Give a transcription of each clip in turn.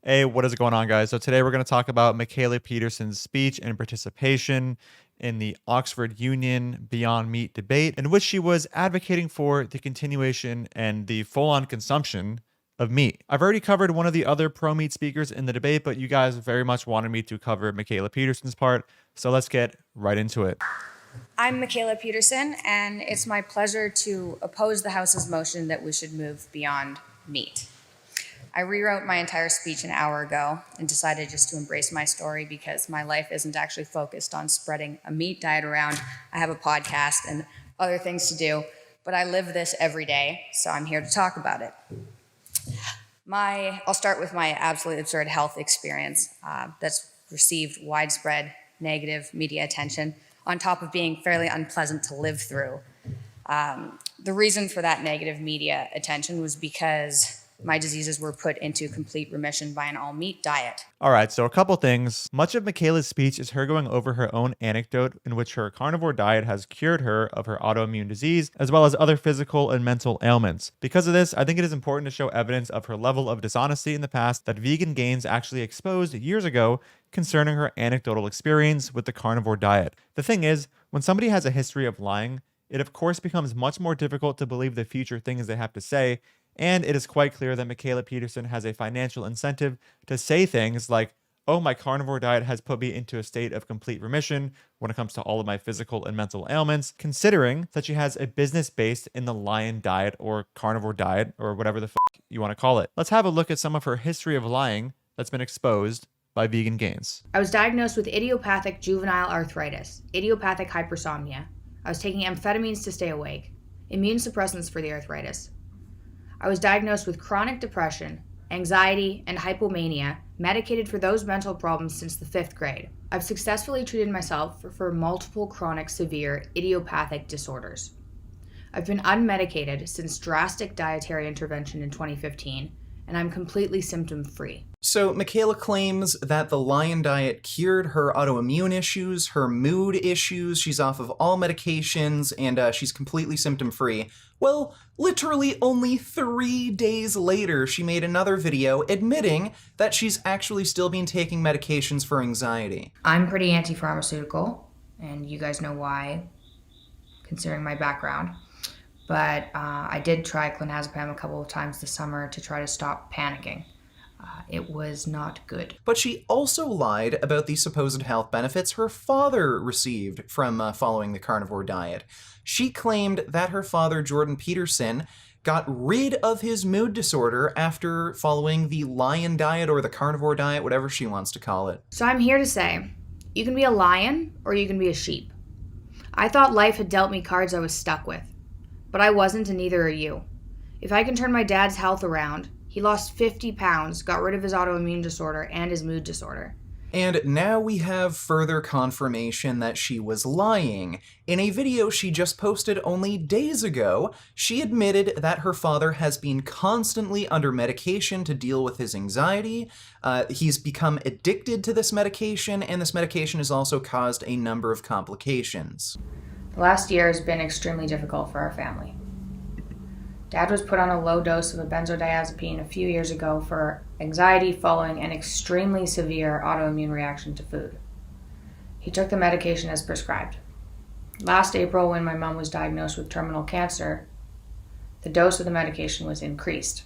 Hey, what is going on, guys? So today we're going to talk about Mikhaila Peterson's speech and participation in the Oxford Union Beyond Meat debate, in which she was advocating for the continuation and the full-on consumption of meat. I've already covered one of the other pro-meat speakers in the debate, but you guys very much wanted me to cover Mikhaila Peterson's part, so let's get right into it. I'm Mikhaila Peterson, and it's my pleasure to oppose the House's motion that we should move beyond meat. I rewrote my entire speech an hour ago and decided just to embrace my story because my life isn't actually focused on spreading a meat diet around. I have a podcast and other things to do, but I live this every day, so I'm here to talk about it. I'll start with my absolutely absurd health experience that's received widespread negative media attention, on top of being fairly unpleasant to live through. The reason for that negative media attention was because my diseases were put into complete remission by an all-meat diet. All right, so a couple things. Much of Michaela's speech is her going over her own anecdote in which her carnivore diet has cured her of her autoimmune disease, as well as other physical and mental ailments. Because of this, I think it is important to show evidence of her level of dishonesty in the past that Vegan Gains actually exposed years ago concerning her anecdotal experience with the carnivore diet. The thing is, when somebody has a history of lying, it of course becomes much more difficult to believe the future things they have to say, and it is quite clear that Mikhaila Peterson has a financial incentive to say things like, oh, my carnivore diet has put me into a state of complete remission when it comes to all of my physical and mental ailments, considering that she has a business based in the lion diet or carnivore diet or whatever the fuck you want to call it. Let's have a look at some of her history of lying that's been exposed by Vegan Gains. I was diagnosed with idiopathic juvenile arthritis, idiopathic hypersomnia. I was taking amphetamines to stay awake, immune suppressants for the arthritis. I was diagnosed with chronic depression, anxiety, and hypomania, medicated for those mental problems since the 5th grade. I've successfully treated myself for multiple chronic severe idiopathic disorders. I've been unmedicated since drastic dietary intervention in 2015, and I'm completely symptom-free. So Mikhaila claims that the lion diet cured her autoimmune issues, her mood issues, she's off of all medications, and she's completely symptom-free. Well, literally only 3 days later, she made another video admitting that she's actually still been taking medications for anxiety. I'm pretty anti-pharmaceutical, and you guys know why, considering my background. But I did try clonazepam a couple of times this summer to try to stop panicking. It was not good. But she also lied about the supposed health benefits her father received from following the carnivore diet. She claimed that her father, Jordan Peterson, got rid of his mood disorder after following the lion diet or the carnivore diet, whatever she wants to call it. So I'm here to say, you can be a lion or you can be a sheep. I thought life had dealt me cards I was stuck with, but I wasn't, and neither are you. If I can turn my dad's health around, he lost 50 pounds, got rid of his autoimmune disorder and his mood disorder. And now we have further confirmation that she was lying. In a video she just posted only days ago, she admitted that her father has been constantly under medication to deal with his anxiety. He's become addicted to this medication, and this medication has also caused a number of complications. The last year has been extremely difficult for our family. Dad was put on a low dose of a benzodiazepine a few years ago for anxiety following an extremely severe autoimmune reaction to food. He took the medication as prescribed. Last April, when my mom was diagnosed with terminal cancer, the dose of the medication was increased.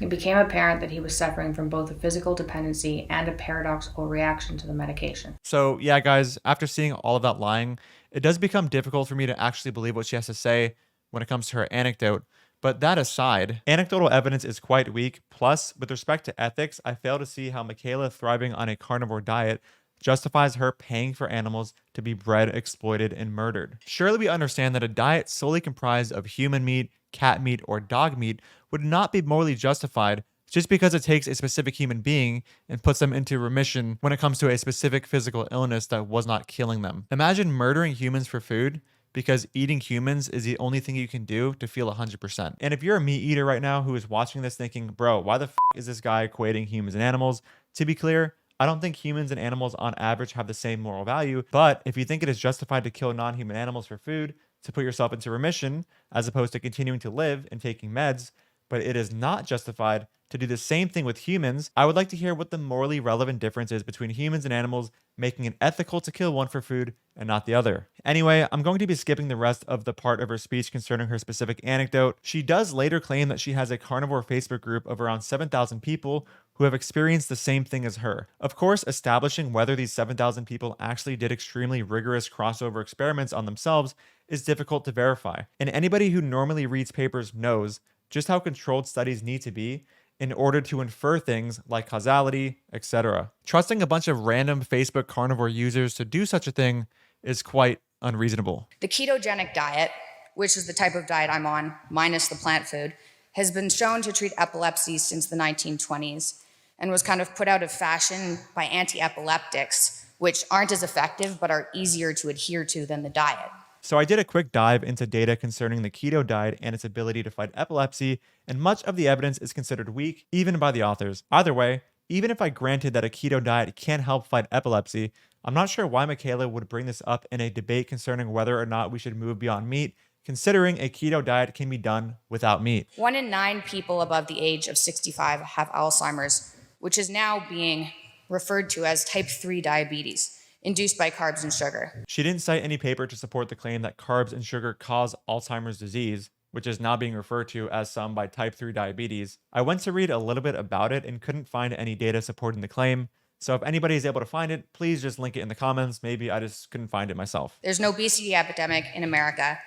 It became apparent that he was suffering from both a physical dependency and a paradoxical reaction to the medication. So yeah, guys, after seeing all of that lying, it does become difficult for me to actually believe what she has to say when it comes to her anecdote. But that aside, anecdotal evidence is quite weak. Plus, with respect to ethics, I fail to see how Mikhaila thriving on a carnivore diet justifies her paying for animals to be bred, exploited, and murdered. Surely we understand that a diet solely comprised of human meat, cat meat, or dog meat would not be morally justified just because it takes a specific human being and puts them into remission when it comes to a specific physical illness that was not killing them. Imagine murdering humans for food because eating humans is the only thing you can do to feel 100%. And if you're a meat eater right now who is watching this thinking, bro, why the f is this guy equating humans and animals? To be clear, I don't think humans and animals on average have the same moral value, but if you think it is justified to kill non-human animals for food to put yourself into remission, as opposed to continuing to live and taking meds, but it is not justified to do the same thing with humans, I would like to hear what the morally relevant difference is between humans and animals, making it ethical to kill one for food and not the other. Anyway, I'm going to be skipping the rest of the part of her speech concerning her specific anecdote. She does later claim that she has a carnivore Facebook group of around 7,000 people who have experienced the same thing as her. Of course, establishing whether these 7,000 people actually did extremely rigorous crossover experiments on themselves is difficult to verify. And anybody who normally reads papers knows just how controlled studies need to be in order to infer things like causality, etc. Trusting a bunch of random Facebook carnivore users to do such a thing is quite unreasonable. The ketogenic diet, which is the type of diet I'm on, minus the plant food, has been shown to treat epilepsy since the 1920s and was kind of put out of fashion by anti-epileptics, which aren't as effective but are easier to adhere to than the diet. So I did a quick dive into data concerning the keto diet and its ability to fight epilepsy, and much of the evidence is considered weak, even by the authors. Either way, even if I granted that a keto diet can help fight epilepsy, I'm not sure why Michaela would bring this up in a debate concerning whether or not we should move beyond meat, considering a keto diet can be done without meat. 1 in 9 people above the age of 65 have Alzheimer's, which is now being referred to as type 3 diabetes, induced by carbs and sugar. She didn't cite any paper to support the claim that carbs and sugar cause Alzheimer's disease, which is now being referred to as some by type 3 diabetes. I went to read a little bit about it and couldn't find any data supporting the claim. So if anybody is able to find it, please just link it in the comments. Maybe I just couldn't find it myself. There's an obesity epidemic in America,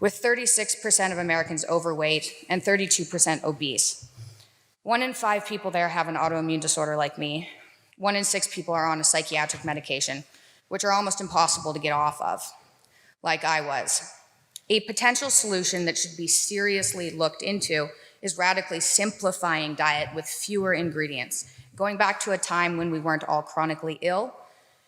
with 36% of Americans overweight and 32% obese. 1 in 5 people there have an autoimmune disorder like me. 1 in 6 people are on a psychiatric medication, which are almost impossible to get off of, like I was. A potential solution that should be seriously looked into is radically simplifying diet with fewer ingredients, going back to a time when we weren't all chronically ill,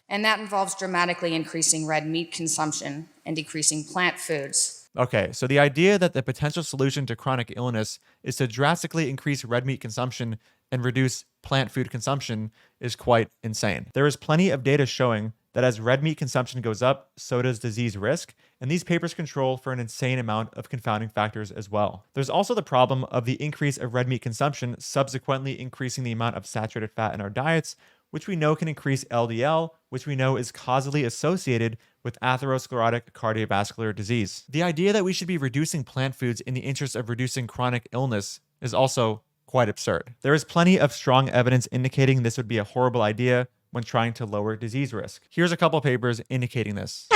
and that involves dramatically increasing red meat consumption and decreasing plant foods. Okay, so the idea that the potential solution to chronic illness is to drastically increase red meat consumption and reduce plant food consumption is quite insane. There is plenty of data showing that as red meat consumption goes up, so does disease risk, and these papers control for an insane amount of confounding factors as well. There's also the problem of the increase of red meat consumption subsequently increasing the amount of saturated fat in our diets, which we know can increase LDL, which we know is causally associated with atherosclerotic cardiovascular disease. The idea that we should be reducing plant foods in the interest of reducing chronic illness is also quite absurd. There is plenty of strong evidence indicating this would be a horrible idea when trying to lower disease risk. Here's a couple papers indicating this.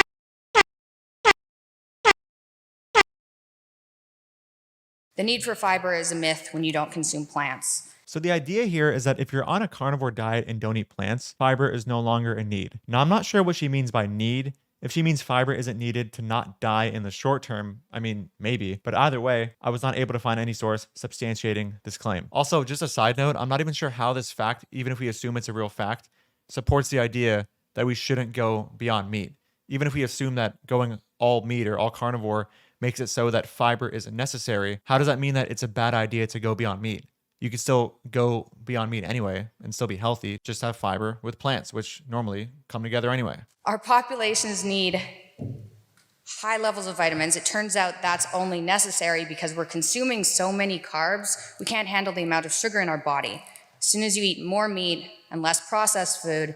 The need for fiber is a myth when you don't consume plants. So the idea here is that if you're on a carnivore diet and don't eat plants, fiber is no longer a need. Now, I'm not sure what she means by need. If she means fiber isn't needed to not die in the short term, I mean, maybe. But either way, I was not able to find any source substantiating this claim. Also, just a side note, I'm not even sure how this fact, even if we assume it's a real fact, supports the idea that we shouldn't go beyond meat. Even if we assume that going all meat or all carnivore makes it so that fiber isn't necessary, how does that mean that it's a bad idea to go beyond meat? You could still go beyond meat anyway and still be healthy, just have fiber with plants, which normally come together anyway. Our populations need high levels of vitamins. It turns out that's only necessary because we're consuming so many carbs, we can't handle the amount of sugar in our body. As soon as you eat more meat and less processed food,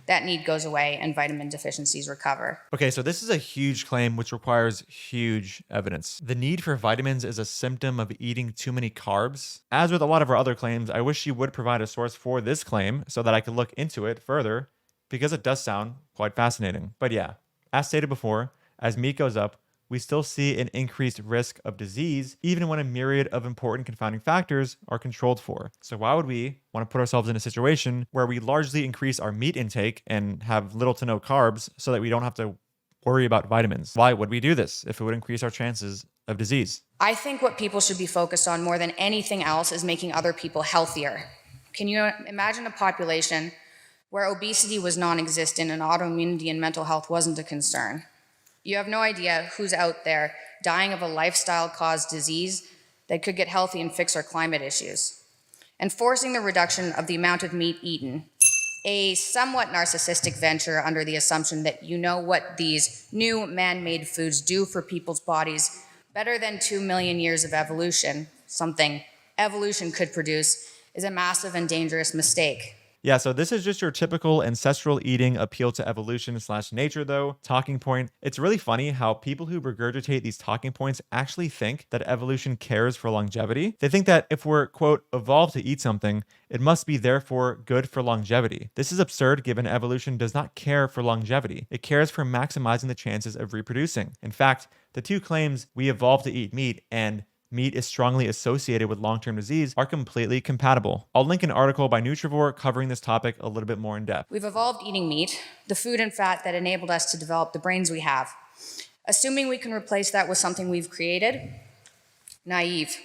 that need goes away and vitamin deficiencies recover. Okay, so this is a huge claim which requires huge evidence. The need for vitamins is a symptom of eating too many carbs. As with a lot of our other claims, I wish she would provide a source for this claim so that I could look into it further, because it does sound quite fascinating. But yeah, as stated before, as meat goes up, we still see an increased risk of disease, even when a myriad of important confounding factors are controlled for. So why would we want to put ourselves in a situation where we largely increase our meat intake and have little to no carbs so that we don't have to worry about vitamins? Why would we do this if it would increase our chances of disease? I think what people should be focused on more than anything else is making other people healthier. Can you imagine a population where obesity was non-existent and autoimmunity and mental health wasn't a concern? You have no idea who's out there dying of a lifestyle-caused disease that could get healthy and fix our climate issues. And forcing the reduction of the amount of meat eaten, a somewhat narcissistic venture under the assumption that you know what these new man-made foods do for people's bodies better than 2 million years of evolution, something evolution could produce, is a massive and dangerous mistake. Yeah, so this is just your typical ancestral eating appeal to evolution/nature, though, talking point. It's really funny how people who regurgitate these talking points actually think that evolution cares for longevity. They think that if we're, quote, evolved to eat something, it must be therefore good for longevity. This is absurd given evolution does not care for longevity. It cares for maximizing the chances of reproducing. In fact, the two claims, we evolved to eat meat and meat is strongly associated with long-term disease, are completely compatible. I'll link an article by Nutrivore covering this topic a little bit more in depth. We've evolved eating meat, the food and fat that enabled us to develop the brains we have. Assuming we can replace that with something we've created, naive.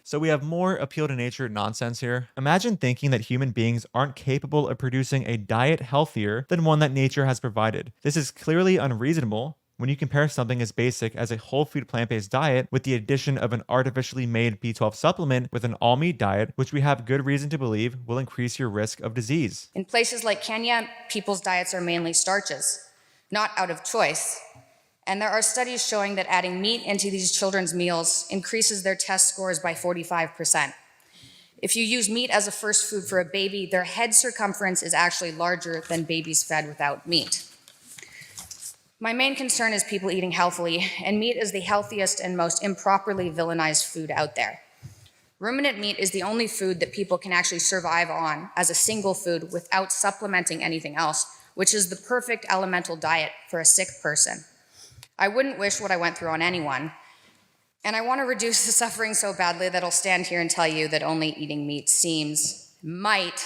So we have more appeal to nature nonsense here. Imagine thinking that human beings aren't capable of producing a diet healthier than one that nature has provided. This is clearly unreasonable when you compare something as basic as a whole food plant-based diet with the addition of an artificially made B12 supplement with an all-meat diet, which we have good reason to believe will increase your risk of disease. In places like Kenya, people's diets are mainly starches, not out of choice. And there are studies showing that adding meat into these children's meals increases their test scores by 45%. If you use meat as a first food for a baby, their head circumference is actually larger than babies fed without meat. My main concern is people eating healthily, and meat is the healthiest and most improperly villainized food out there. Ruminant meat is the only food that people can actually survive on as a single food without supplementing anything else, which is the perfect elemental diet for a sick person. I wouldn't wish what I went through on anyone, and I want to reduce the suffering so badly that I'll stand here and tell you that only eating meat might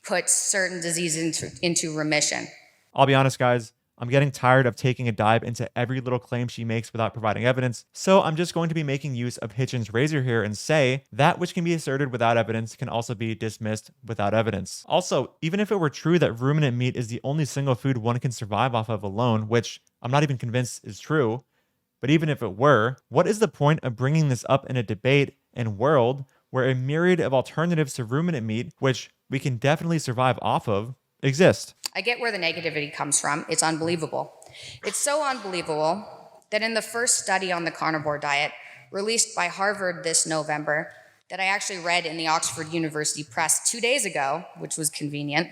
put certain diseases into remission. I'll be honest, guys. I'm getting tired of taking a dive into every little claim she makes without providing evidence, so I'm just going to be making use of Hitchens' razor here and say that which can be asserted without evidence can also be dismissed without evidence. Also, even if it were true that ruminant meat is the only single food one can survive off of alone, which I'm not even convinced is true, but even if it were, what is the point of bringing this up in a debate and world where a myriad of alternatives to ruminant meat, which we can definitely survive off of, exist? I get where the negativity comes from. It's unbelievable. It's so unbelievable that in the first study on the carnivore diet, released by Harvard this November, that I actually read in the Oxford University Press 2 days ago, which was convenient,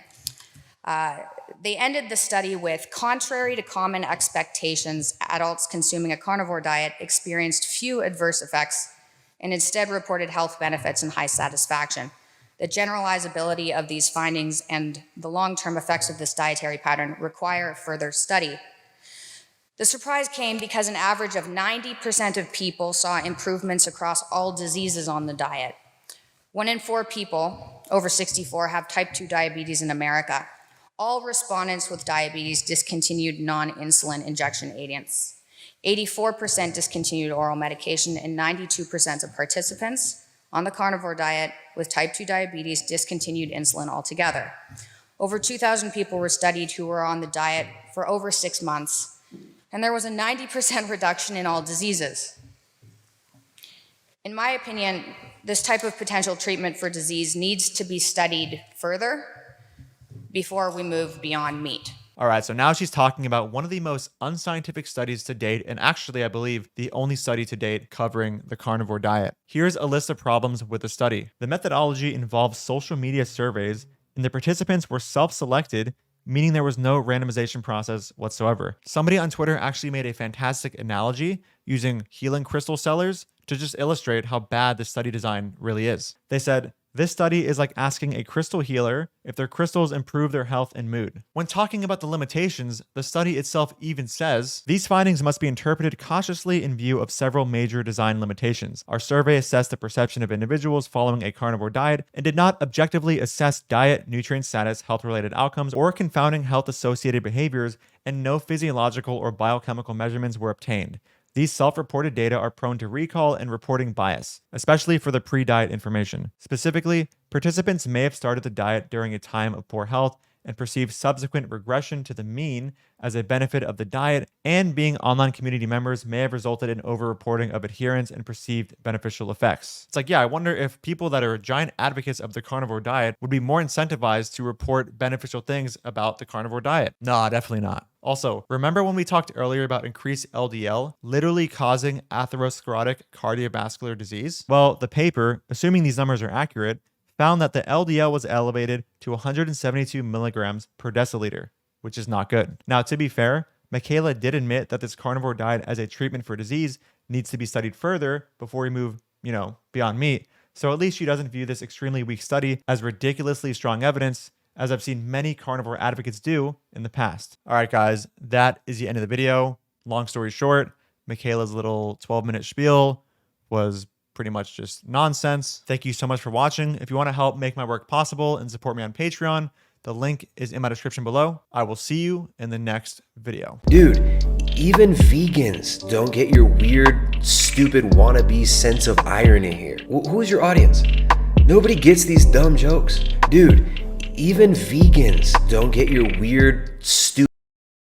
they ended the study with, contrary to common expectations, adults consuming a carnivore diet experienced few adverse effects and instead reported health benefits and high satisfaction. The generalizability of these findings and the long-term effects of this dietary pattern require further study. The surprise came because an average of 90% of people saw improvements across all diseases on the diet. 1 in 4 people over 64 have type 2 diabetes in America. All respondents with diabetes discontinued non-insulin injection agents. 84% discontinued oral medication, and 92% of participants on the carnivore diet with type 2 diabetes discontinued insulin altogether. Over 2,000 people were studied who were on the diet for over 6 months, and there was a 90% reduction in all diseases. In my opinion, this type of potential treatment for disease needs to be studied further before we move beyond meat. All right, so now she's talking about one of the most unscientific studies to date, and actually, I believe, the only study to date covering the carnivore diet. Here's a list of problems with the study. The methodology involves social media surveys, and the participants were self-selected, meaning there was no randomization process whatsoever. Somebody on Twitter actually made a fantastic analogy using healing crystal sellers to just illustrate how bad the study design really is. They said, this study is like asking a crystal healer if their crystals improve their health and mood. When talking about the limitations, the study itself even says, these findings must be interpreted cautiously in view of several major design limitations. Our survey assessed the perception of individuals following a carnivore diet and did not objectively assess diet, nutrient status, health-related outcomes, or confounding health-associated behaviors, and no physiological or biochemical measurements were obtained. These self-reported data are prone to recall and reporting bias, especially for the pre-diet information. Specifically, participants may have started the diet during a time of poor health and perceived subsequent regression to the mean as a benefit of the diet, and being online community members may have resulted in over-reporting of adherence and perceived beneficial effects. It's like, yeah, I wonder if people that are giant advocates of the carnivore diet would be more incentivized to report beneficial things about the carnivore diet. Nah, definitely not. Also, remember when we talked earlier about increased LDL literally causing atherosclerotic cardiovascular disease? Well, the paper, assuming these numbers are accurate, found that the LDL was elevated to 172 milligrams per deciliter, which is not good. Now, to be fair, Michaela did admit that this carnivore diet as a treatment for disease needs to be studied further before we move, beyond meat. So at least she doesn't view this extremely weak study as ridiculously strong evidence, as I've seen many carnivore advocates do in the past. All right, guys, that is the end of the video. Long story short, Michaela's little 12-minute spiel was pretty much just nonsense. Thank you so much for watching. If you want to help make my work possible and support me on Patreon, the link is in my description below. I will see you in the next video. Dude, even vegans don't get your weird, stupid wannabe sense of irony here. Who's your audience? Nobody gets these dumb jokes. Dude, even vegans don't get your weird, stupid